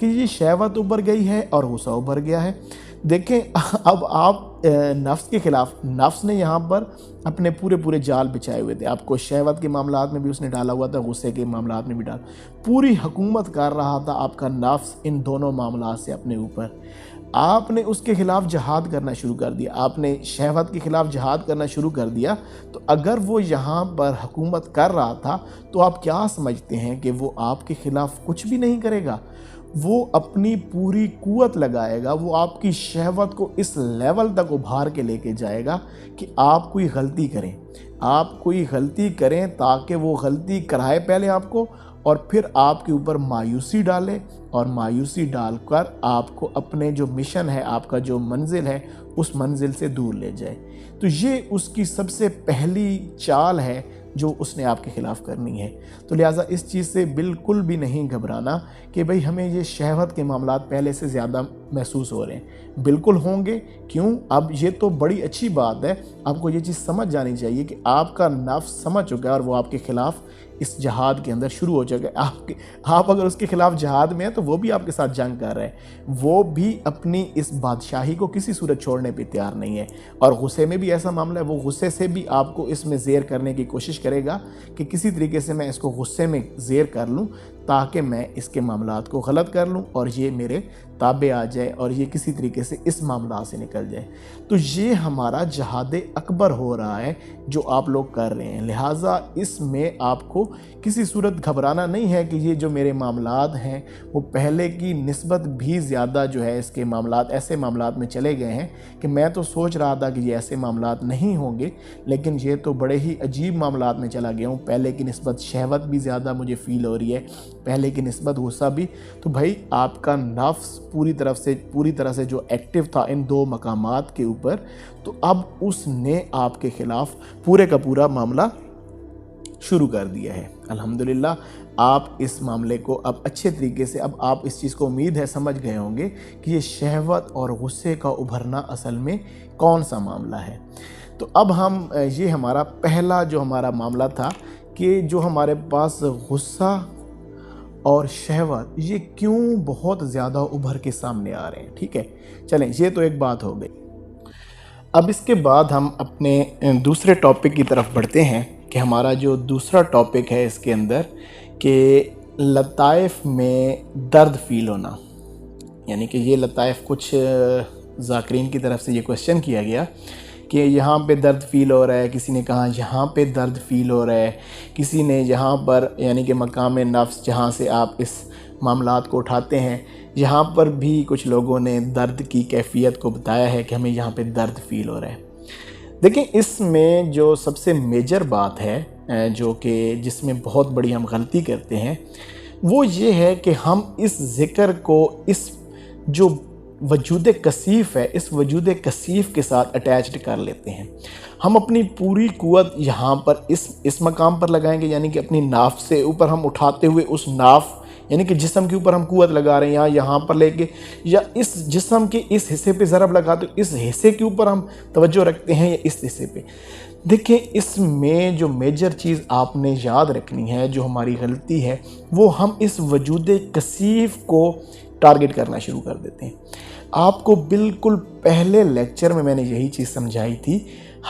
کہ یہ شہوت ابھر گئی ہے اور غصہ ابھر گیا ہے۔ دیکھیں اب آپ نفس کے خلاف، نفس نے یہاں پر اپنے پورے جال بچھائے ہوئے تھے، آپ کو شہوت کے معاملات میں بھی اس نے ڈالا ہوا تھا، غصے کے معاملات میں بھی ڈالا، پوری حکومت کر رہا تھا آپ کا نفس ان دونوں معاملات سے اپنے اوپر۔ آپ نے اس کے خلاف جہاد کرنا شروع کر دیا، آپ نے شہوت کے خلاف جہاد کرنا شروع کر دیا، تو اگر وہ یہاں پر حکومت کر رہا تھا تو آپ کیا سمجھتے ہیں کہ وہ آپ کے خلاف کچھ بھی نہیں کرے گا؟ وہ اپنی پوری قوت لگائے گا، وہ آپ کی شہوت کو اس لیول تک ابھار کے لے کے جائے گا کہ آپ کوئی غلطی کریں، آپ کوئی غلطی کریں تاکہ وہ غلطی کرائے پہلے آپ کو، اور پھر آپ کے اوپر مایوسی ڈالے، اور مایوسی ڈال کر آپ کو اپنے جو مشن ہے، آپ کا جو منزل ہے، اس منزل سے دور لے جائے۔ تو یہ اس کی سب سے پہلی چال ہے جو اس نے آپ کے خلاف کرنی ہے۔ تو لہٰذا اس چیز سے بالکل بھی نہیں گھبرانا کہ بھئی ہمیں یہ شہوت کے معاملات پہلے سے زیادہ محسوس ہو رہے ہیں، بالکل ہوں گے۔ کیوں؟ اب یہ تو بڑی اچھی بات ہے، آپ کو یہ چیز سمجھ جانی چاہیے کہ آپ کا نفس سمجھ چکا ہے اور وہ آپ کے خلاف اس جہاد کے اندر شروع ہو چکا ہے۔ آپ اگر اس کے خلاف جہاد میں ہیں تو وہ بھی آپ کے ساتھ جنگ کر رہے ہیں، وہ بھی اپنی اس بادشاہی کو کسی صورت چھوڑنے پہ تیار نہیں ہے۔ اور غصے میں بھی ایسا معاملہ ہے، وہ غصے سے بھی آپ کو اس میں زیر کرنے کی کوشش کرے گا کہ کسی طریقے سے میں اس کو غصے میں زیر کر لوں تاکہ میں اس کے معاملات کو غلط کر لوں اور یہ میرے تابع آ جائے اور یہ کسی طریقے سے اس معاملات سے نکل جائے۔ تو یہ ہمارا جہاد اکبر ہو رہا ہے جو آپ لوگ کر رہے ہیں، لہٰذا اس میں آپ کو کسی صورت گھبرانا نہیں ہے کہ یہ جو میرے معاملات ہیں وہ پہلے کی نسبت بھی زیادہ جو ہے اس کے معاملات ایسے معاملات میں چلے گئے ہیں کہ میں تو سوچ رہا تھا کہ یہ ایسے معاملات نہیں ہوں گے، لیکن یہ تو بڑے ہی عجیب معاملات میں چلا گیا ہوں، پہلے کی نسبت شہوت بھی زیادہ مجھے فیل ہو رہی ہے، پہلے کی نسبت غصہ بھی۔ تو بھائی آپ کا نفس پوری طرح سے جو ایکٹیو تھا ان دو مقامات کے اوپر، تو اب اس نے آپ کے خلاف پورے کا پورا معاملہ شروع کر دیا ہے۔ الحمدللہ آپ اس معاملے کو اب اچھے طریقے سے، اب آپ اس چیز کو امید ہے سمجھ گئے ہوں گے کہ یہ شہوت اور غصے کا ابھرنا اصل میں کون سا معاملہ ہے۔ تو اب ہم یہ ہمارا پہلا جو ہمارا معاملہ تھا کہ جو ہمارے پاس غصہ اور شہوت یہ کیوں بہت زیادہ ابھر کے سامنے آ رہے ہیں، ٹھیک ہے، چلیں یہ تو ایک بات ہو گئی۔ اب اس کے بعد ہم اپنے دوسرے ٹاپک کی طرف بڑھتے ہیں کہ ہمارا جو دوسرا ٹاپک ہے اس کے اندر کہ لطائف میں درد فیل ہونا، یعنی کہ یہ لطائف کچھ ذاکرین کی طرف سے یہ کوشچن کیا گیا کہ یہاں پہ درد فیل ہو رہا ہے، کسی نے کہا یہاں پہ درد فیل ہو رہا ہے، کسی نے یہاں پر یعنی کہ مقام نفس جہاں سے آپ اس معاملات کو اٹھاتے ہیں، یہاں پر بھی کچھ لوگوں نے درد کی کیفیت کو بتایا ہے کہ ہمیں یہاں پہ درد فیل ہو رہا ہے۔ دیکھیں اس میں جو سب سے میجر بات ہے جو کہ جس میں بہت بڑی ہم غلطی کرتے ہیں وہ یہ ہے کہ ہم اس ذکر کو اس جو وجود کثیف ہے اس وجود کثیف کے ساتھ اٹیچڈ کر لیتے ہیں۔ ہم اپنی پوری قوت یہاں پر اس مقام پر لگائیں گے، یعنی کہ اپنی ناف سے اوپر ہم اٹھاتے ہوئے اس ناف یعنی کہ جسم کے اوپر ہم قوت لگا رہے ہیں یہاں پر لے کے، یا اس جسم کے اس حصے پہ ضرب لگاتے ہوئے اس حصے کے اوپر ہم توجہ رکھتے ہیں یا اس حصے پہ۔ دیکھیں اس میں جو میجر چیز آپ نے یاد رکھنی ہے، جو ہماری غلطی ہے، وہ ہم اس وجود کثیف کو ٹارگٹ کرنا شروع کر دیتے ہیں۔ آپ کو بالکل پہلے لیکچر میں نے یہی چیز سمجھائی تھی،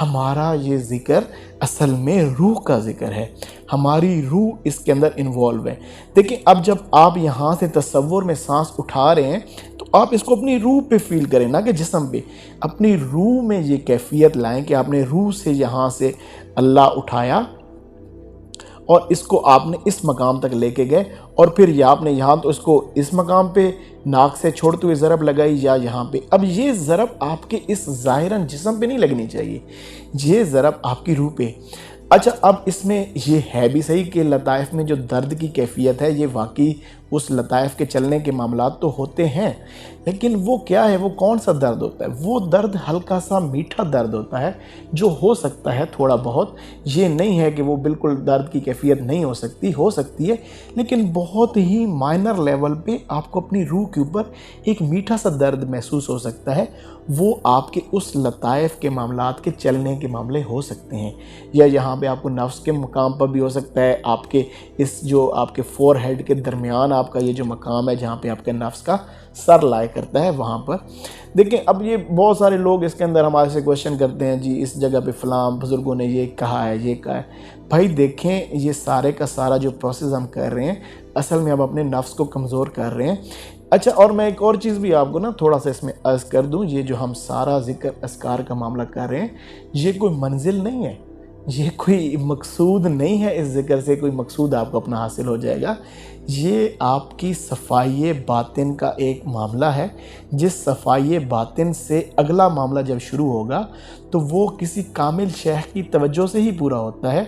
ہمارا یہ ذکر اصل میں روح کا ذکر ہے، ہماری روح اس کے اندر انوالو ہے۔ دیکھیں اب جب آپ یہاں سے تصور میں سانس اٹھا رہے ہیں تو آپ اس کو اپنی روح پہ فیل کریں، نہ کہ جسم پہ۔ اپنی روح میں یہ کیفیت لائیں کہ آپ نے روح سے یہاں سے اللہ اٹھایا اور اس کو آپ نے اس مقام تک لے کے گئے، اور پھر یا آپ نے یہاں تو اس کو اس مقام پہ ناک سے چھوڑتے ہوئے ضرب لگائی یا یہاں پہ۔ اب یہ ضرب آپ کے اس ظاہراً جسم پہ نہیں لگنی چاہیے، یہ ضرب آپ کی روح پہ۔ اچھا اب اس میں یہ ہے بھی صحیح کہ لطائف میں جو درد کی کیفیت ہے یہ واقعی اس لطائف کے چلنے کے معاملات تو ہوتے ہیں، لیکن وہ کیا ہے، وہ کون سا درد ہوتا ہے؟ وہ درد ہلکا سا میٹھا درد ہوتا ہے جو ہو سکتا ہے تھوڑا بہت، یہ نہیں ہے کہ وہ بالکل درد کی کیفیت نہیں ہو سکتی ہے، لیکن بہت ہی مائنر لیول پہ آپ کو اپنی روح کے اوپر ایک میٹھا سا درد محسوس ہو سکتا ہے۔ وہ آپ کے اس لطائف کے معاملات کے چلنے کے معاملے ہو سکتے ہیں، یا یہاں پہ آپ کو نفس کے مقام پر بھی ہو سکتا ہے، آپ کے اس جو آپ کے فور ہیڈ کے درمیان آپ کا یہ جو مقام ہے جہاں پہ آپ کے نفس کا سر لائے کرتا ہے وہاں پر دیکھیں. اب یہ بہت سارے لوگ اس کے اندر ہمارے سے کویشچن کرتے ہیں جی اس جگہ پہ فلاں بزرگوں نے یہ کہا ہے یہ کہا ہے. بھائی دیکھیں یہ سارے کا سارا جو پروسیس ہم کر رہے ہیں اصل میں ہم اپنے نفس کو کمزور کر رہے ہیں. اچھا اور میں ایک اور چیز بھی آپ کو نا تھوڑا سا اس میں عرض کر دوں, یہ جو ہم سارا ذکر اذکار کا معاملہ کر رہے ہیں یہ کوئی منزل نہیں ہے, یہ کوئی مقصود نہیں ہے, اس ذکر سے کوئی مقصود آپ کو اپنا حاصل ہو جائے گا. یہ آپ کی صفائی باطن کا ایک معاملہ ہے, جس صفائی باطن سے اگلا معاملہ جب شروع ہوگا تو وہ کسی کامل شیخ کی توجہ سے ہی پورا ہوتا ہے,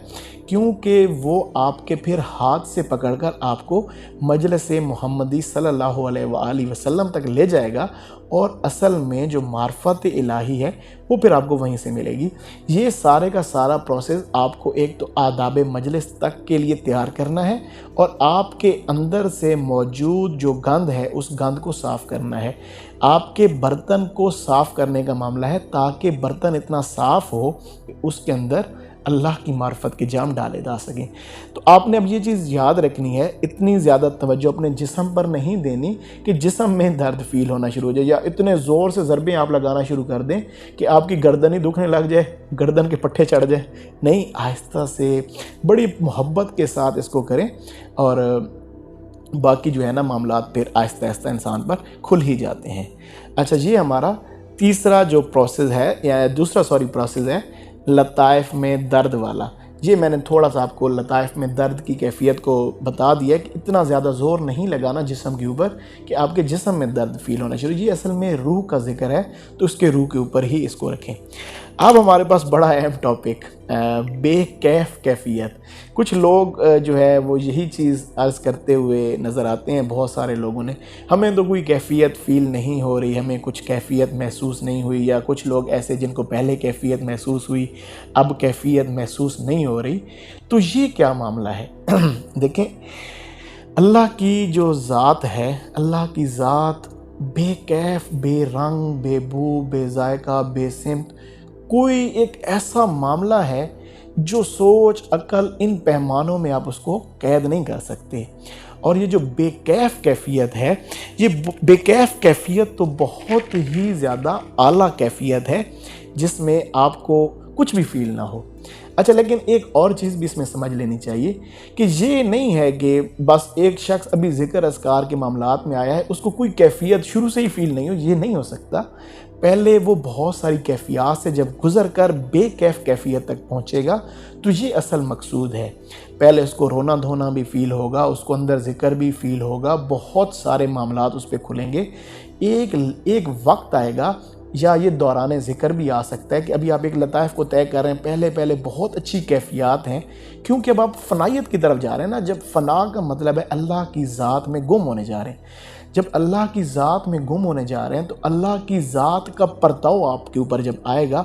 کیونکہ وہ آپ کے پھر ہاتھ سے پکڑ کر آپ کو مجلس محمدی صلی اللہ علیہ وآلہ وسلم تک لے جائے گا, اور اصل میں جو معرفت الہی ہے وہ پھر آپ کو وہیں سے ملے گی. یہ سارے کا سارا پروسیس آپ کو ایک تو آداب مجلس تک کے لیے تیار کرنا ہے, اور آپ کے اندر سے موجود جو گند ہے اس گند کو صاف کرنا ہے. آپ کے برتن کو صاف کرنے کا معاملہ ہے تاکہ برتن اتنا صاف ہو کہ اس کے اندر اللہ کی معرفت کے جام ڈالے جا سکیں. تو آپ نے اب یہ چیز یاد رکھنی ہے, اتنی زیادہ توجہ اپنے جسم پر نہیں دینی کہ جسم میں درد فیل ہونا شروع ہو جائے, یا اتنے زور سے ضربیں آپ لگانا شروع کر دیں کہ آپ کی گردن ہی دکھنے لگ جائے, گردن کے پٹھے چڑھ جائے. نہیں, آہستہ سے بڑی محبت کے ساتھ اس کو کریں, اور باقی جو ہے نا معاملات پھر آہستہ آہستہ انسان پر کھل ہی جاتے ہیں. اچھا یہ ہمارا تیسرا جو پروسیس ہے یا دوسرا پروسیس ہے لطائف میں درد والا. یہ میں نے تھوڑا سا آپ کو لطائف میں درد کی کیفیت کو بتا دیا کہ اتنا زیادہ زور نہیں لگانا جسم کے اوپر کہ آپ کے جسم میں درد فیل ہونا شروع. یہ اصل میں روح کا ذکر ہے تو اس کے روح کے اوپر ہی اس کو رکھیں. اب ہمارے پاس بڑا اہم ٹاپک بے کیف کیفیت. کچھ لوگ جو ہے وہ یہی چیز عرض کرتے ہوئے نظر آتے ہیں, بہت سارے لوگوں نے, ہمیں تو کوئی کیفیت فیل نہیں ہو رہی, ہمیں کچھ کیفیت محسوس نہیں ہوئی, یا کچھ لوگ ایسے جن کو پہلے کیفیت محسوس ہوئی اب کیفیت محسوس نہیں ہو رہی. تو یہ کیا معاملہ ہے؟ دیکھیں اللہ کی جو ذات ہے, اللہ کی ذات بے کیف, بے رنگ, بے بو, بے ذائقہ, بے سمت, کوئی ایک ایسا معاملہ ہے جو سوچ عقل ان پیمانوں میں آپ اس کو قید نہیں کر سکتے. اور یہ جو بے کیف کیفیت ہے, یہ بے کیف کیفیت تو بہت ہی زیادہ اعلیٰ کیفیت ہے جس میں آپ کو کچھ بھی فیل نہ ہو. اچھا لیکن ایک اور چیز بھی اس میں سمجھ لینی چاہیے کہ یہ نہیں ہے کہ بس ایک شخص ابھی ذکر اذکار کے معاملات میں آیا ہے اس کو کوئی کیفیت شروع سے ہی فیل نہیں ہو. یہ نہیں ہو سکتا. پہلے وہ بہت ساری کیفیات سے جب گزر کر بے کیف کیفیت تک پہنچے گا تو یہ اصل مقصود ہے. پہلے اس کو رونا دھونا بھی فیل ہوگا, اس کو اندر ذکر بھی فیل ہوگا, بہت سارے معاملات اس پہ کھلیں گے. ایک وقت آئے گا یا یہ دوران ذکر بھی آ سکتا ہے کہ ابھی آپ ایک لطائف کو طے کر رہے ہیں, پہلے بہت اچھی کیفیات ہیں کیونکہ اب آپ فنائیت کی طرف جا رہے ہیں نا. جب فنا کا مطلب ہے اللہ کی ذات میں گم ہونے جا رہے ہیں, جب اللہ کی ذات میں گم ہونے جا رہے ہیں تو اللہ کی ذات کا پرتاؤ آپ کے اوپر جب آئے گا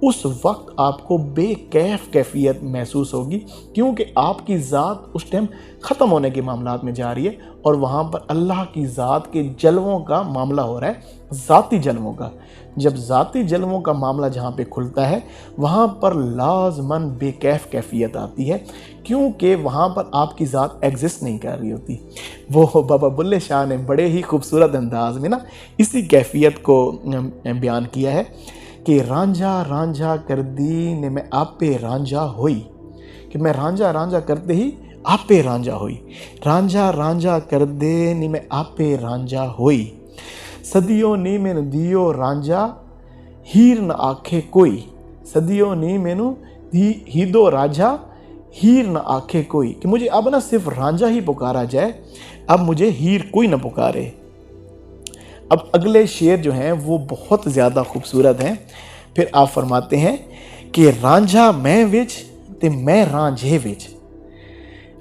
اس وقت آپ کو بے کیف کیفیت محسوس ہوگی, کیونکہ آپ کی ذات اس ٹائم ختم ہونے کے معاملات میں جا رہی ہے اور وہاں پر اللہ کی ذات کے جلووں کا معاملہ ہو رہا ہے, ذاتی جلووں کا. جب ذاتی جلووں کا معاملہ جہاں پہ کھلتا ہے وہاں پر لازماً بے کیف کیفیت آتی ہے, کیونکہ وہاں پر آپ کی ذات ایگزسٹ نہیں کر رہی ہوتی. وہ بابا بلے شاہ نے بڑے ہی خوبصورت انداز میں نا اسی کیفیت کو بیان کیا ہے کہ رانجھا رانجھا کر دی نے میں آپ پہ رانجھا ہوئی, کہ میں رانجھا رانجھا کرتے ہی آپ پہ رانجھا ہوئی. رانجھا رانجھا کر دے نی میں آپ پہ رانجھا ہوئی, صدیوں نی مینو دیو رانجھا ہیر نہ آکھے کوئی. صدیوں نی مینو ہیدو رانجھا ہیر نہ آکھے کوئی, کہ مجھے اب نہ صرف رانجھا ہی پکارا جائے, اب مجھے ہیر کوئی نہ پکارے. اب اگلے شعر جو ہیں وہ بہت زیادہ خوبصورت ہیں. پھر آپ فرماتے ہیں کہ رانجھا میں وچ تے میں رانجھے وچ,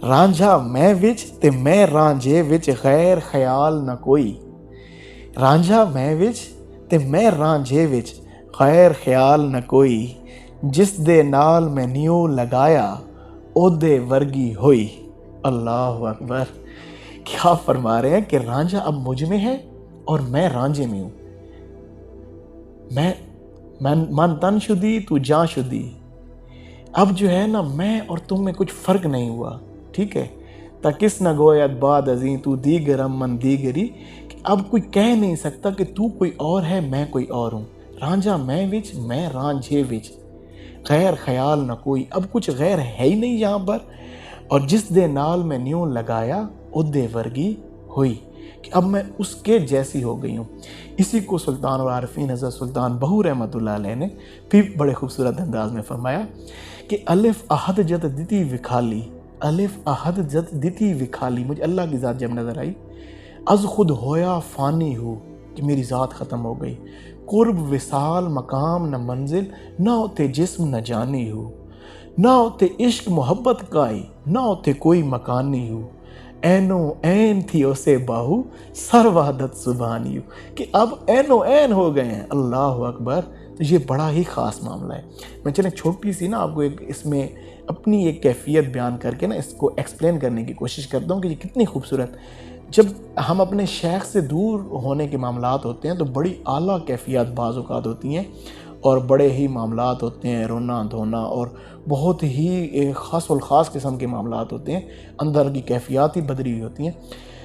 رانجھا میں وچ تے میں رانجھے وچ غیر خیال نہ کوئی. رانجھا میں وچ تے میں رانجھے وچ غیر خیال نہ کوئی, جس دے نال میں نیو لگایا او دے ورگی ہوئی. اللہ اکبر. کیا فرما رہے ہیں کہ رانجھا اب مجھ میں ہے اور میں رانجھے میں ہوں. میں من تن شدی تو جان شدی. اب جو ہے نا میں اور تم میں کچھ فرق نہیں ہوا, ٹھیک ہے. تکس نہ گوید بعد ازیں تو دیگرم من دیگری، کہ اب کوئی کہہ نہیں سکتا کہ تو کوئی اور ہے میں کوئی اور ہوں، رانجھا میں وچ میں رانجھے وچ، غیر خیال نہ کوئی، اب کچھ غیر ہے ہی نہیں یہاں پر، اور جس دے نال میں نیوں لگایا ادے ورگی ہوئی، کہ اب میں اس کے جیسی ہو گئی ہوں۔ اسی کو سلطان اور عارفین حضرت سلطان بہو رحمۃ اللہ علیہ نے بھی بڑے خوبصورت انداز میں فرمایا کہ الف احد جت دتی وکھالی، الف احد جت دتی وکھالی، مجھے اللہ کی ذات جب نظر آئی، از خود ہویا فانی ہو، کہ میری ذات ختم ہو گئی، قرب وصال مقام نہ منزل، نہ ہوتے جسم نہ جانی ہو، نہ ہوتے عشق محبت کائی، نہ ہوتے کوئی مکانی ہو، اینو این تھی اسے باہو سر وحدت سبحانی ہو، کہ اب اینو این ہو گئے ہیں، اللہ اکبر۔ تو یہ بڑا ہی خاص معاملہ ہے۔ میں چلیں چھوٹی سی نا آپ کو ایک اس میں اپنی ایک کیفیت بیان کر کے نا اس کو ایکسپلین کرنے کی کوشش کرتا ہوں کہ یہ کتنی خوبصورت۔ جب ہم اپنے شیخ سے دور ہونے کے معاملات ہوتے ہیں تو بڑی اعلیٰ کیفیات بعض اوقات ہوتی ہیں، اور بڑے ہی معاملات ہوتے ہیں، رونا دھونا، اور بہت ہی خاص الخاص قسم کے معاملات ہوتے ہیں، اندر کی کیفیات ہی بدلی ہوئی ہوتی ہیں۔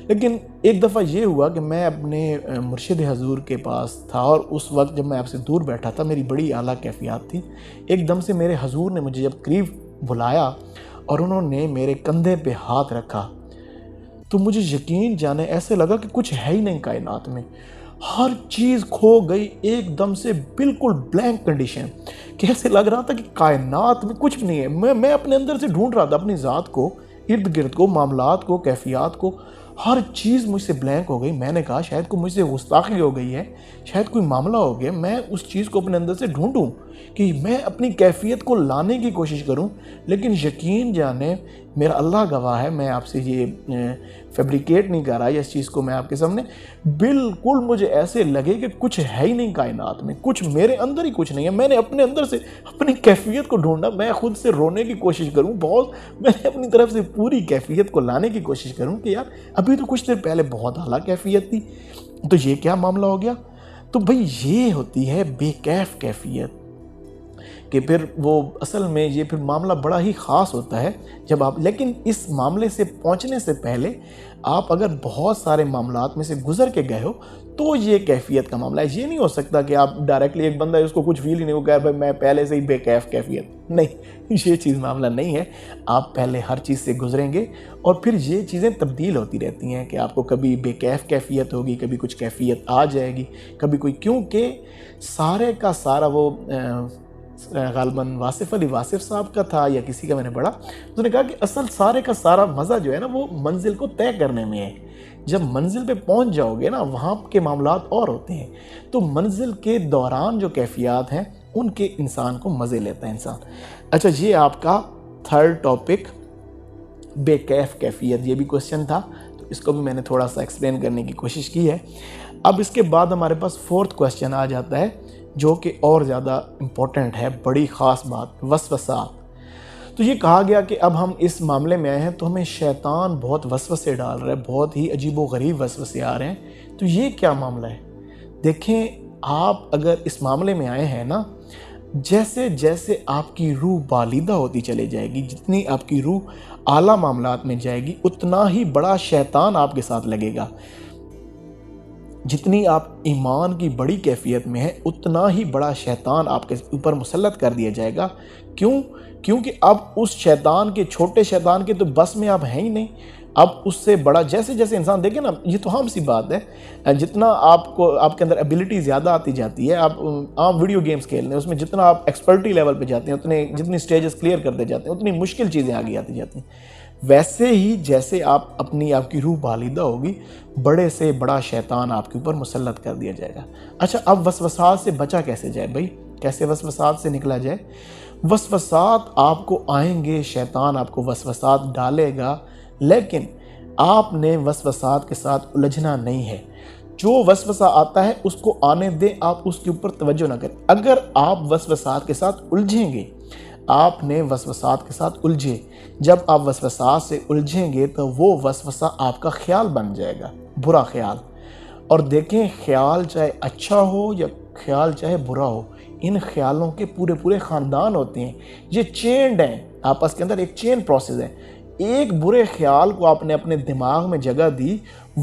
لیکن ایک دفعہ یہ ہوا کہ میں اپنے مرشد حضور کے پاس تھا، اور اس وقت جب میں آپ سے دور بیٹھا تھا میری بڑی اعلیٰ کیفیات تھی۔ ایک دم سے میرے حضور نے مجھے جب قریب بلایا اور انہوں نے میرے کندھے پہ ہاتھ رکھا، تو مجھے یقین جانے ایسے لگا کہ کچھ ہے ہی نہیں کائنات میں، ہر چیز کھو گئی ایک دم سے، بالکل بلینک کنڈیشن، کہ ایسے لگ رہا تھا کہ کائنات میں کچھ بھی نہیں ہے۔ میں اپنے اندر سے ڈھونڈ رہا تھا اپنی ذات کو، ارد گرد کو، معاملات کو، کیفیات کو، ہر چیز مجھ سے بلینک ہو گئی۔ میں نے کہا شاید کوئی مجھ سے گستاخی ہو گئی ہے، شاید کوئی معاملہ ہو گیا، میں اس چیز کو اپنے اندر سے ڈھونڈوں کہ میں اپنی کیفیت کو لانے کی کوشش کروں۔ لیکن یقین جانے، میرا اللہ گواہ ہے، میں آپ سے یہ فیبریکیٹ نہیں کر رہا اس چیز کو، میں آپ کے سامنے بالکل مجھے ایسے لگے کہ کچھ ہے ہی نہیں کائنات میں، کچھ میرے اندر ہی کچھ نہیں ہے۔ میں نے اپنے اندر سے اپنی کیفیت کو ڈھونڈا، میں خود سے رونے کی کوشش کروں بہت، میں نے اپنی طرف سے پوری کیفیت کو لانے کی کوشش کروں کہ یار ابھی تو کچھ دیر پہلے بہت اعلیٰ کیفیت تھی، تو یہ کیا معاملہ ہو گیا؟ تو بھئی یہ ہوتی ہے بے کیف کیفیت، کہ پھر وہ اصل میں یہ پھر معاملہ بڑا ہی خاص ہوتا ہے جب آپ، لیکن اس معاملے سے پہنچنے سے پہلے آپ اگر بہت سارے معاملات میں سے گزر کے گئے ہو تو یہ کیفیت کا معاملہ ہے۔ یہ نہیں ہو سکتا کہ آپ ڈائریکٹلی ایک بندہ ہے اس کو کچھ فیل ہی نہیں ہو گیا بھائی میں پہلے سے ہی بے کیف کیفیت، نہیں، یہ چیز معاملہ نہیں ہے۔ آپ پہلے ہر چیز سے گزریں گے اور پھر یہ چیزیں تبدیل ہوتی رہتی ہیں کہ آپ کو کبھی بے کیف کیفیت ہوگی، کبھی کچھ کیفیت آ جائے گی، کبھی کوئی، کیونکہ سارے کا سارا وہ غالباً واصف علی واصف صاحب کا تھا یا کسی کا میں نے پڑھا، اس نے کہا کہ اصل سارے کا سارا مزہ جو ہے نا وہ منزل کو طے کرنے میں ہے۔ جب منزل پہ پہنچ جاؤ گے نا وہاں کے معاملات اور ہوتے ہیں، تو منزل کے دوران جو کیفیات ہیں ان کے انسان کو مزے لیتا ہے انسان۔ اچھا، یہ آپ کا تھرڈ ٹاپک بے کیف کیفیت، یہ بھی کوشچن تھا، تو اس کو بھی میں نے تھوڑا سا ایکسپلین کرنے کی کوشش کی ہے۔ اب اس کے بعد ہمارے پاس فورتھ کوشچن آ جاتا ہے جو کہ اور زیادہ امپورٹنٹ ہے، بڑی خاص بات، وسوسات۔ تو یہ کہا گیا کہ اب ہم اس معاملے میں آئے ہیں تو ہمیں شیطان بہت وسوسے ڈال رہا ہے، بہت ہی عجیب و غریب وسوسے آ رہے ہیں۔ تو یہ کیا معاملہ ہے؟ دیکھیں، آپ اگر اس معاملے میں آئے ہیں نا، جیسے جیسے آپ کی روح بالیدہ ہوتی چلے جائے گی، جتنی آپ کی روح اعلیٰ معاملات میں جائے گی، اتنا ہی بڑا شیطان آپ کے ساتھ لگے گا۔ جتنی آپ ایمان کی بڑی کیفیت میں ہیں اتنا ہی بڑا شیطان آپ کے اوپر مسلط کر دیا جائے گا۔ کیوں؟ کیونکہ اب اس شیطان کے، چھوٹے شیطان کے تو بس میں آپ ہیں ہی نہیں، اب اس سے بڑا، جیسے جیسے انسان دیکھیں نا، یہ تو عام سی بات ہے، جتنا آپ کو، آپ کے اندر ایبیلٹی زیادہ آتی جاتی ہے، آپ عام ویڈیو گیمز کھیلنے ہیں، اس میں جتنا آپ ایکسپرٹی لیول پہ جاتے ہیں، اتنے جتنی سٹیجز کلیئر کرتے جاتے ہیں اتنی مشکل چیزیں آگے آتی جاتی ہیں۔ ویسے ہی جیسے آپ کی روح بالیدہ ہوگی، بڑے سے بڑا شیطان آپ کے اوپر مسلط کر دیا جائے گا۔ اچھا، اب وسوسات سے بچا کیسے جائے بھائی؟ کیسے وسوسات سے نکلا جائے؟ وسوسات آپ کو آئیں گے، شیطان آپ کو وسوسات ڈالے گا، لیکن آپ نے وسوسات کے ساتھ الجھنا نہیں ہے۔ جو وسوسہ آتا ہے اس کو آنے دیں، آپ اس کے اوپر توجہ نہ کریں۔ اگر آپ وسوسات کے ساتھ الجھیں گے، آپ نے وسوسات کے ساتھ الجھے، جب آپ وسوسات سے الجھیں گے تو وہ وسوسہ آپ کا خیال بن جائے گا، برا خیال۔ اور دیکھیں، خیال چاہے اچھا ہو یا خیال چاہے برا ہو، ان خیالوں کے پورے خاندان ہوتے ہیں، یہ چینڈ ہیں، آپس کے اندر ایک چین پروسیس ہے۔ ایک برے خیال کو آپ نے اپنے دماغ میں جگہ دی،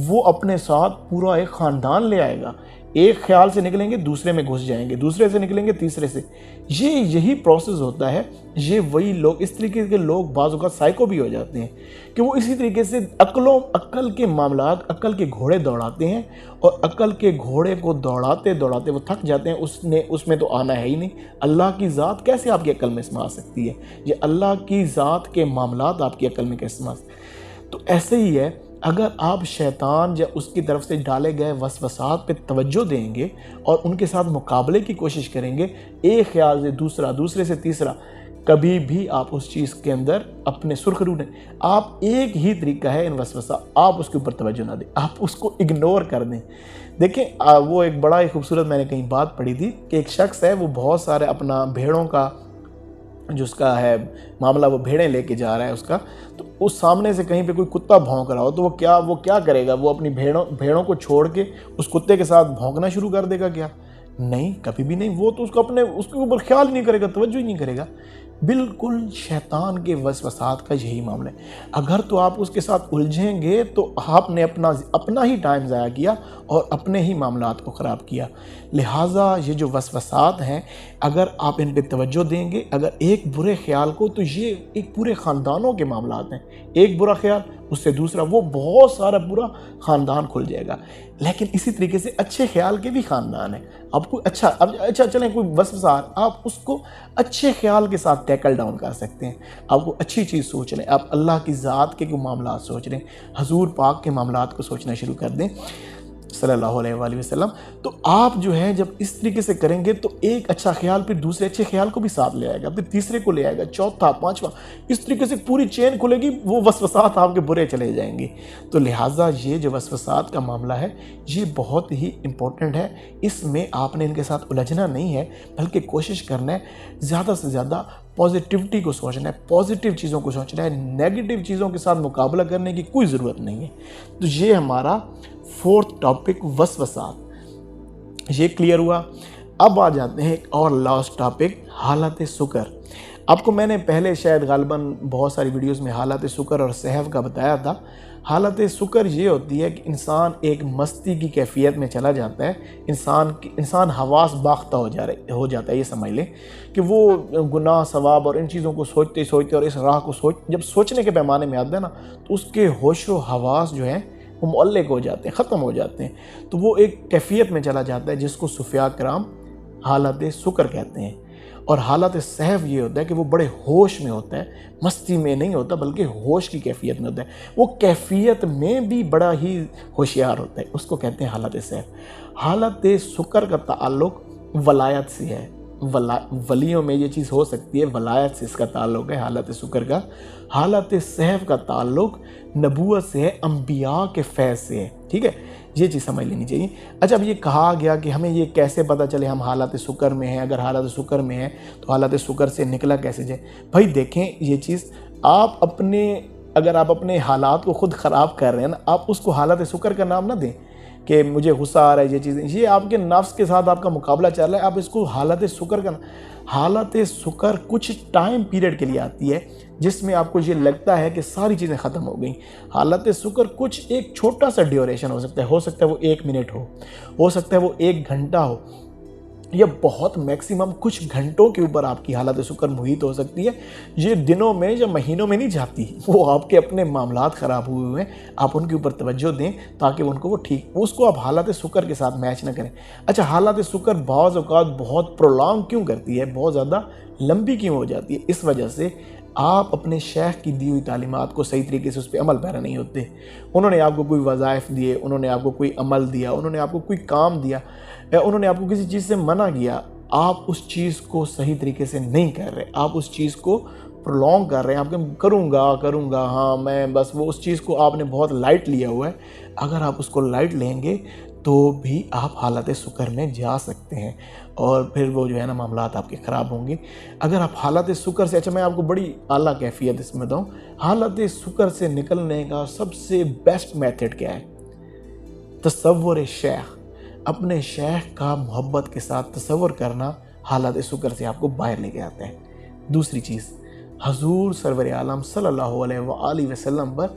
وہ اپنے ساتھ پورا ایک خاندان لے آئے گا۔ ایک خیال سے نکلیں گے دوسرے میں گھس جائیں گے، دوسرے سے نکلیں گے تیسرے سے۔ یہی پروسیس ہوتا ہے۔ یہ وہی لوگ، اس طریقے کے لوگ بعض اوقات سائیکو بھی ہو جاتے ہیں کہ وہ اسی طریقے سے عقل کے معاملات، عقل کے گھوڑے دوڑاتے ہیں، اور عقل کے گھوڑے کو دوڑاتے دوڑاتے وہ تھک جاتے ہیں۔ اس میں تو آنا ہے ہی نہیں۔ اللہ کی ذات کیسے آپ کی عقل میں سما سکتی ہے؟ یہ اللہ کی ذات کے معاملات آپ کی عقل میں کیسے سما سکتے ہیں؟ تو ایسے ہی ہے، اگر آپ شیطان یا اس کی طرف سے ڈالے گئے وسوسات پہ توجہ دیں گے اور ان کے ساتھ مقابلے کی کوشش کریں گے، ایک خیال سے دوسرا، دوسرے سے تیسرا، کبھی بھی آپ اس چیز کے اندر اپنے سرخرو نہیں۔ آپ ایک ہی طریقہ ہے ان وسوسہ، آپ اس کے اوپر توجہ نہ دیں، آپ اس کو اگنور کر دیں۔ دیکھیں وہ ایک بڑا ہی خوبصورت میں نے کہیں بات پڑھی تھی کہ ایک شخص ہے، وہ بہت سارے اپنا بھیڑوں کا جو اس کا ہے معاملہ، وہ بھیڑیں لے کے جا رہا ہے اس کا، تو اس سامنے سے کہیں پہ کوئی کتا بھونک رہا ہو تو وہ کیا کرے گا؟ وہ اپنی بھیڑوں کو چھوڑ کے اس کتے کے ساتھ بھونکنا شروع کر دے گا کیا؟ نہیں، کبھی بھی نہیں۔ وہ تو اس کے اوپر خیال ہی نہیں کرے گا، توجہ ہی نہیں کرے گا۔ بالکل شیطان کے وسوسات کا یہی معاملہ ہے۔ اگر تو آپ اس کے ساتھ الجھیں گے تو آپ نے اپنا ہی ٹائم ضائع کیا اور اپنے ہی معاملات کو خراب کیا۔ لہٰذا یہ جو وسوسات ہیں، اگر آپ ان پہ توجہ دیں گے، اگر ایک برے خیال کو، تو یہ ایک پورے خاندانوں کے معاملات ہیں۔ ایک برا خیال، اس سے دوسرا، وہ بہت سارا پورا خاندان کھل جائے گا۔ لیکن اسی طریقے سے اچھے خیال کے بھی خاندان ہیں۔ آپ کو اچھا چلیں کوئی وسوسہ، آپ اس کو اچھے خیال کے ساتھ ٹیکل ڈاؤن کر سکتے ہیں۔ آپ کو اچھی چیز سوچ لیں، آپ اللہ کی ذات کے کوئی معاملات سوچ رہے ہیں، حضور پاک کے معاملات کو سوچنا شروع کر دیں صلی اللہ علیہ وآلہ وسلم۔ تو آپ جو ہے جب اس طریقے سے کریں گے تو ایک اچھا خیال پھر دوسرے اچھے خیال کو بھی ساتھ لے آئے گا، پھر تیسرے کو لے آئے گا، چوتھا، پانچواں، اس طریقے سے پوری چین کھلے گی، وہ وسوسات آپ کے برے چلے جائیں گے۔ تو لہٰذا یہ جو وسوسات کا معاملہ ہے، یہ بہت ہی امپورٹنٹ ہے۔ اس میں آپ نے ان کے ساتھ الجھنا نہیں ہے، بلکہ کوشش کرنا ہے زیادہ سے زیادہ پازیٹیوٹی کو سوچنا ہے، پازیٹیو چیزوں کو سوچنا ہے، نیگیٹو چیزوں کے ساتھ مقابلہ کرنے کی کوئی ضرورت نہیں ہے۔ تو یہ ہمارا 4th ٹاپک وسوسات، یہ کلیئر ہوا۔ اب آ جاتے ہیں ایک اور لاسٹ ٹاپک، حالت سکر۔ آپ کو میں نے پہلے شاید غالباً بہت ساری ویڈیوز میں حالت سکر اور سہو کا بتایا تھا۔ حالت سکر یہ ہوتی ہے کہ انسان ایک مستی کی کیفیت میں چلا جاتا ہے، انسان حواس باختہ ہو جاتا ہے۔ یہ سمجھ لیں کہ وہ گناہ، ثواب اور ان چیزوں کو سوچتے اور اس راہ کو جب سوچنے کے پیمانے میں آتا ہے نا، تو اس کے ہوش و حواس جو ہیں وہ معلق ہو جاتے ہیں، ختم ہو جاتے ہیں۔ تو وہ ایک کیفیت میں چلا جاتا ہے جس کو صوفیاء کرام حالت سکر کہتے ہیں۔ اور حالت سہو یہ ہوتا ہے کہ وہ بڑے ہوش میں ہوتا ہے، مستی میں نہیں ہوتا بلکہ ہوش کی کیفیت میں ہوتا ہے۔ وہ کیفیت میں بھی بڑا ہی ہوشیار ہوتا ہے، اس کو کہتے ہیں حالت سہو۔ حالت سکر کا تعلق ولایت سے ہے، ولیوں میں یہ چیز ہو سکتی ہے، ولایت سے اس کا تعلق ہے حالت سکر کا۔ حالت سہو کا تعلق نبوت سے ہے، انبیاء کے فیض سے ہے، ٹھیک ہے؟ یہ چیز سمجھ لینی چاہیے۔ اچھا، اب یہ کہا گیا کہ ہمیں یہ کیسے پتہ چلے ہم حالت سکر میں ہیں؟ اگر حالت سکر میں ہیں تو حالت سکر سے نکلا کیسے جائے؟ بھائی دیکھیں یہ چیز، اگر آپ اپنے حالات کو خود خراب کر رہے ہیں نا، آپ اس کو حالت سکر کا نام نہ دیں کہ مجھے غصہ آ رہا ہے، یہ چیزیں، یہ آپ کے نفس کے ساتھ آپ کا مقابلہ چل رہا ہے، آپ اس کو حالت سکر کا حالت سکر کچھ ٹائم پیریڈ کے لیے آتی ہے جس میں آپ کو یہ لگتا ہے کہ ساری چیزیں ختم ہو گئیں۔ حالت سکر کچھ ایک چھوٹا سا ڈیوریشن ہو سکتا ہے وہ 1 منٹ ہو سکتا ہے وہ 1 گھنٹہ ہو، یا بہت میکسیمم کچھ گھنٹوں کے اوپر آپ کی حالت سکر محیط ہو سکتی ہے۔ یہ دنوں میں یا مہینوں میں نہیں جاتی، وہ آپ کے اپنے معاملات خراب ہوئے ہیں، آپ ان کے اوپر توجہ دیں تاکہ ان کو وہ ٹھیک، اس کو آپ حالت سکر کے ساتھ میچ نہ کریں۔ اچھا، حالت سکر بعض اوقات بہت پرولانگ کیوں کرتی ہے، بہت زیادہ لمبی کیوں ہو جاتی ہے؟ اس وجہ سے آپ اپنے شیخ کی دی ہوئی تعلیمات کو صحیح طریقے سے اس پہ عمل پیرا نہیں ہوتے۔ انہوں نے آپ کو کوئی وظائف دیے، انہوں نے آپ کو کوئی عمل دیا، انہوں نے آپ کو کوئی کام دیا، انہوں نے آپ کو کسی چیز سے منع کیا، آپ اس چیز کو صحیح طریقے سے نہیں کر رہے، آپ اس چیز کو پرولونگ کر رہے ہیں، آپ کہ کروں گا ہاں میں بس، وہ اس چیز کو آپ نے بہت لائٹ لیا ہوا ہے۔ اگر آپ اس کو لائٹ لیں گے تو بھی آپ حالت سکر میں جا سکتے ہیں، اور پھر وہ جو ہے نا معاملات آپ کے خراب ہوں گے۔ اگر آپ حالت سکر سے، اچھا میں آپ کو بڑی اعلیٰ کیفیت اس میں بتاؤں، حالت سکر سے نکلنے کا سب سے بیسٹ میتھڈ کیا ہے؟ تصور شیخ، اپنے شیخ کا محبت کے ساتھ تصور کرنا حالت سکر سے آپ کو باہر لے کے آتا ہے۔ دوسری چیز، حضور سرور عالم صلی اللہ علیہ وآلہ وسلم پر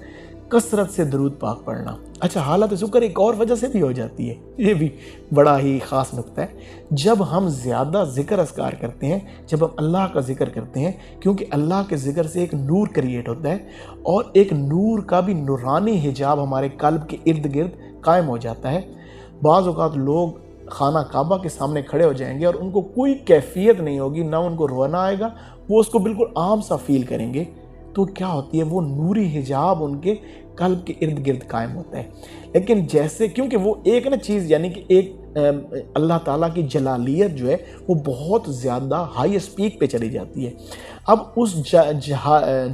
کثرت سے درود پاک پڑھنا۔ اچھا، حالت شکر ایک اور وجہ سے بھی ہو جاتی ہے، یہ بھی بڑا ہی خاص نقطہ ہے۔ جب ہم زیادہ ذکر اذکار کرتے ہیں، جب ہم اللہ کا ذکر کرتے ہیں، کیونکہ اللہ کے ذکر سے ایک نور کریٹ ہوتا ہے، اور ایک نور کا بھی نورانی حجاب ہمارے قلب کے ارد گرد قائم ہو جاتا ہے۔ بعض اوقات لوگ خانہ کعبہ کے سامنے کھڑے ہو جائیں گے اور ان کو کوئی کیفیت نہیں ہوگی، نہ ان کو رونا آئے گا، وہ اس کو بالکل عام سا فیل کریں گے۔ تو کیا ہوتی ہے، وہ نوری حجاب ان کے قلب کے ارد گرد قائم ہوتا ہے۔ لیکن جیسے کیونکہ وہ ایک نا چیز، یعنی کہ ایک اللہ تعالیٰ کی جلالیت جو ہے وہ بہت زیادہ ہائیسٹ پیک پہ چلی جاتی ہے۔ اب اس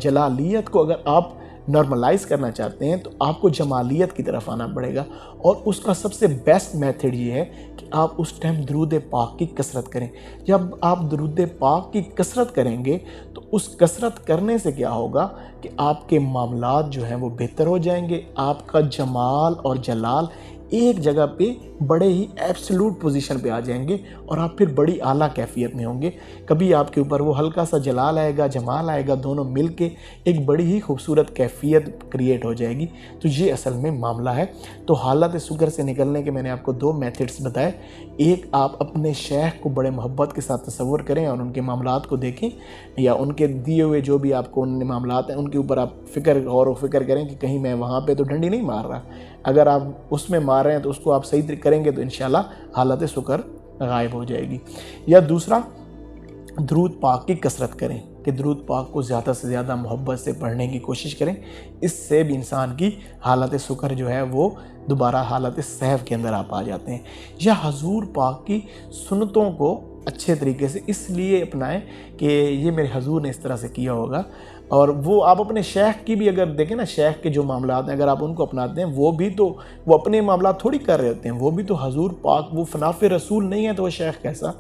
جلالیت کو اگر آپ نارملائز کرنا چاہتے ہیں تو آپ کو جمالیت کی طرف آنا پڑے گا، اور اس کا سب سے بیسٹ میتھڈ یہ ہے کہ آپ اس ٹائم درود پاک کی کثرت کریں۔ جب آپ درود پاک کی کثرت کریں گے تو اس کثرت کرنے سے کیا ہوگا کہ آپ کے معاملات جو ہیں وہ بہتر ہو جائیں گے، آپ کا جمال اور جلال ایک جگہ پہ بڑے ہی ایبسلوٹ پوزیشن پہ آ جائیں گے، اور آپ پھر بڑی اعلیٰ کیفیت میں ہوں گے۔ کبھی آپ کے اوپر وہ ہلکا سا جلال آئے گا، جمال آئے گا، دونوں مل کے ایک بڑی ہی خوبصورت کیفیت کریٹ ہو جائے گی۔ تو یہ اصل میں معاملہ ہے۔ تو حالت شکر سے نکلنے کے میں نے آپ کو 2 میتھڈز بتائے۔ ایک، آپ اپنے شیخ کو بڑے محبت کے ساتھ تصور کریں اور ان کے معاملات کو دیکھیں، یا ان کے دیے ہوئے جو بھی آپ کو ان معاملات ہیں ان کے اوپر آپ غور و فکر کریں کہ کہیں میں وہاں پہ تو ڈنڈی نہیں مار رہا۔ اگر آپ اس میں مار رہے ہیں تو اس کو آپ صحیح کریں گے تو انشاءاللہ حالت شکر غائب ہو جائے گی۔ یا دوسرا، درود پاک کی کثرت کریں، کہ درود پاک کو زیادہ سے زیادہ محبت سے پڑھنے کی کوشش کریں۔ اس سے بھی انسان کی حالت شکر جو ہے وہ دوبارہ حالت سہو کے اندر آپ آ جاتے ہیں۔ یا حضور پاک کی سنتوں کو اچھے طریقے سے اس لیے اپنائیں کہ یہ میرے حضور نے اس طرح سے کیا ہوگا، اور وہ آپ اپنے شیخ کی بھی اگر دیکھیں نا، شیخ کے جو معاملات ہیں اگر آپ ان کو اپناتے ہیں، وہ اپنے معاملات تھوڑی کر رہے ہوتے ہیں، وہ بھی تو حضور پاک، وہ فناف رسول نہیں ہے تو وہ شیخ کیسا،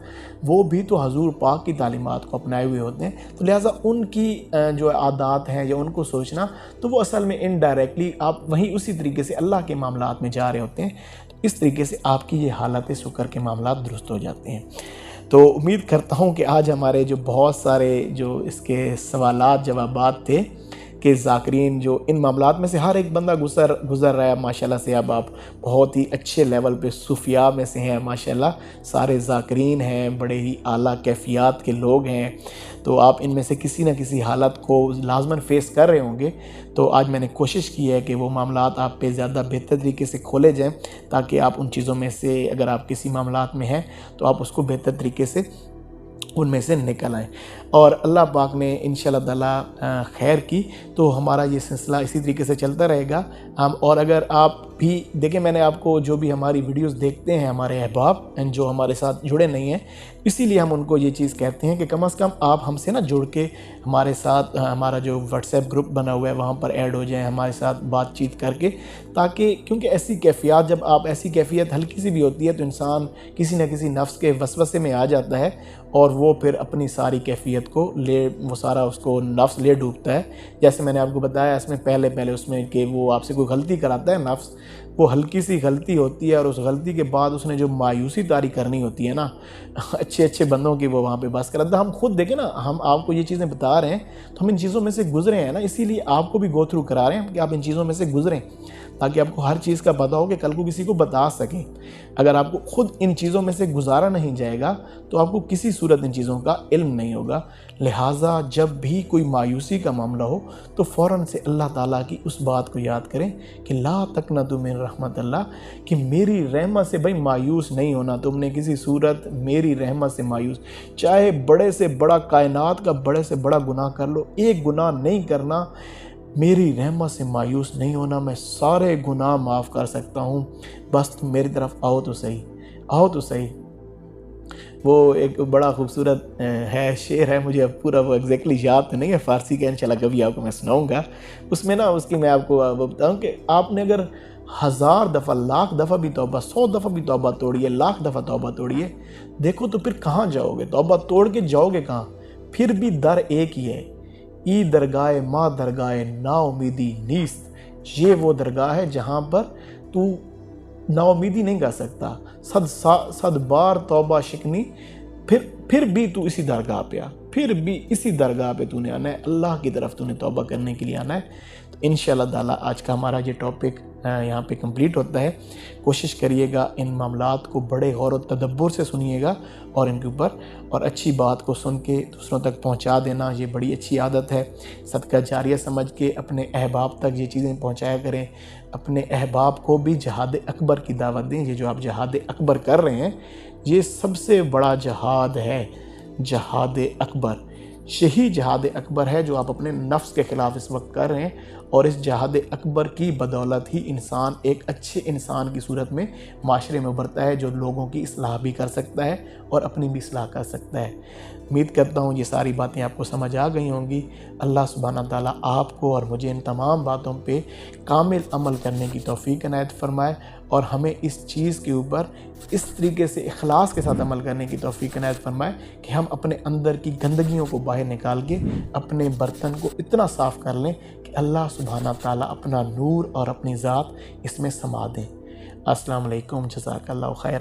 وہ بھی تو حضور پاک کی تعلیمات کو اپنائے ہوئے ہوتے ہیں۔ تو لہٰذا ان کی جو عادات ہیں یا ان کو سوچنا، تو وہ اصل میں انڈائریکٹلی آپ وہیں اسی طریقے سے اللہ کے معاملات میں جا رہے ہوتے ہیں۔ اس طریقے سے آپ کی یہ حالت شکر کے معاملات درست ہو جاتے ہیں۔ تو امید کرتا ہوں کہ آج ہمارے جو بہت سارے جو اس کے سوالات جوابات تھے، کہ ذاکرین جو ان معاملات میں سے ہر ایک بندہ گزر رہا ہے ماشاءاللہ سے۔ اب آپ بہت ہی اچھے لیول پہ صوفیاء میں سے ہیں ماشاءاللہ، سارے ذاکرین ہیں، بڑے ہی اعلیٰ کیفیات کے لوگ ہیں، تو آپ ان میں سے کسی نہ کسی حالت کو لازماً فیس کر رہے ہوں گے۔ تو آج میں نے کوشش کی ہے کہ وہ معاملات آپ پہ زیادہ بہتر طریقے سے کھولے جائیں، تاکہ آپ ان چیزوں میں سے اگر آپ کسی معاملات میں ہیں تو آپ اس کو بہتر طریقے سے ان میں سے نکل آئیں۔ اور اللہ پاک نے انشاءاللہ تعالیٰ خیر کی تو ہمارا یہ سلسلہ اسی طریقے سے چلتا رہے گا۔ اور اگر آپ بھی دیکھیں، میں نے آپ کو جو بھی ہماری ویڈیوز دیکھتے ہیں ہمارے احباب جو ہمارے ساتھ جڑے نہیں ہیں، اسی لیے ہم ان کو یہ چیز کہتے ہیں کہ کم از کم آپ ہم سے جڑ کے ہمارے ساتھ ہمارا جو واٹس ایپ گروپ بنا ہوا ہے وہاں پر ایڈ ہو جائیں، ہمارے ساتھ بات چیت کر کے، تاکہ کیونکہ ایسی کیفیات، جب آپ ایسی کیفیت ہلکی سی بھی ہوتی ہے تو انسان کسی نہ کسی نفس کے وسوسے میں آ جاتا ہے، اور وہ پھر اپنی ساری کیفیت کو وہ سارا اس کو نفس لے ڈوبتا ہے۔ جیسے میں نے آپ کو بتایا اس میں پہلے اس میں کہ وہ آپ سے کوئی غلطی کراتا ہے نفس، وہ ہلکی سی غلطی ہوتی ہے، اور اس غلطی کے بعد اس نے جو مایوسی طاری کرنی ہوتی ہے نا، اچھے بندوں کی وہ وہاں پہ بس کراتا ہے۔ ہم خود دیکھیں نا، ہم آپ کو یہ چیزیں بتا رہے ہیں تو ہم ان چیزوں میں سے گزرے ہیں نا، اسی لیے آپ کو بھی گو تھرو کرا رہے ہیں کہ آپ ان چیزوں میں سے گزریں، تاکہ آپ کو ہر چیز کا پتہ ہو کہ کل کو کسی کو بتا سکیں۔ اگر آپ کو خود ان چیزوں میں سے گزارا نہیں جائے گا تو آپ کو کسی صورت ان چیزوں کا علم نہیں ہوگا۔ لہٰذا جب بھی کوئی مایوسی کا معاملہ ہو تو فوراً سے اللہ تعالیٰ کی اس بات کو یاد کریں کہ لا تقنطوا من رحمت اللہ، کہ میری رحمت سے بھائی مایوس نہیں ہونا، تم نے کسی صورت میری رحمت سے مایوس، چاہے بڑے سے بڑا کائنات کا بڑے سے بڑا گناہ کر لو، ایک گناہ نہیں کرنا، میری رحمت سے مایوس نہیں ہونا، میں سارے گناہ معاف کر سکتا ہوں، بس تم میری طرف آؤ تو صحیح۔ وہ ایک بڑا خوبصورت ہے، شعر ہے، مجھے اب پورا وہ ایگزیکٹلی یاد تو نہیں ہے، فارسی کا انشاءاللہ کبھی آپ کو میں سناؤں گا۔ اس میں اس کی میں آپ کو وہ بتاؤں کہ آپ نے اگر 1000 دفعہ، 1,00,000 دفعہ بھی توبہ، 100 دفعہ بھی توبہ توڑیے، 1,00,000 دفعہ توبہ توڑیے، دیکھو تو پھر کہاں جاؤ گے؟ توبہ توڑ کے جاؤ گے کہاں؟ پھر بھی در ایک ہی ہے، ای درگاہ ما درگاہ نا امیدی نیست، یہ وہ درگاہ ہے جہاں پر تو نا امیدی نہیں کر سکتا، صد بار توبہ شکنی پھر بھی تو اسی درگاہ پہ پھر بھی اسی درگاہ پہ تو نے آنا ہے، اللہ کی طرف تو نے توبہ کرنے کے لیے آنا ہے۔ تو انشاءاللہ تعالیٰ آج کا ہمارا یہ ٹاپک یہاں پہ کمپلیٹ ہوتا ہے۔ کوشش کریے گا ان معاملات کو بڑے غور و تدبر سے سنیے گا اور ان کے اوپر اور اچھی بات کو سن کے دوسروں تک پہنچا دینا، یہ بڑی اچھی عادت ہے۔ صدقہ جاریہ سمجھ کے اپنے احباب تک یہ چیزیں پہنچایا کریں، اپنے احباب کو بھی جہاد اکبر کی دعوت دیں۔ یہ جو آپ جہاد اکبر کر رہے ہیں یہ سب سے بڑا جہاد ہے، جہاد اکبر، یہی جہاد اکبر ہے جو آپ اپنے نفس کے خلاف اس وقت کر رہے ہیں، اور اس جہاد اکبر کی بدولت ہی انسان ایک اچھے انسان کی صورت میں معاشرے میں ابھرتا ہے، جو لوگوں کی اصلاح بھی کر سکتا ہے اور اپنی بھی اصلاح کر سکتا ہے۔ امید کرتا ہوں یہ ساری باتیں آپ کو سمجھ آ گئی ہوں گی۔ اللہ سبحانہ تعالیٰ آپ کو اور مجھے ان تمام باتوں پہ کامل عمل کرنے کی توفیق عنایت فرمائے، اور ہمیں اس چیز کے اوپر اس طریقے سے اخلاص کے ساتھ عمل کرنے کی توفیق عنایت فرمائے کہ ہم اپنے اندر کی گندگیوں کو باہر نکال کے اپنے برتن کو اتنا صاف کر لیں کہ اللہ سبحانہ تعالیٰ اپنا نور اور اپنی ذات اس میں سما دیں۔ السلام علیکم، جزاک اللہ خیر۔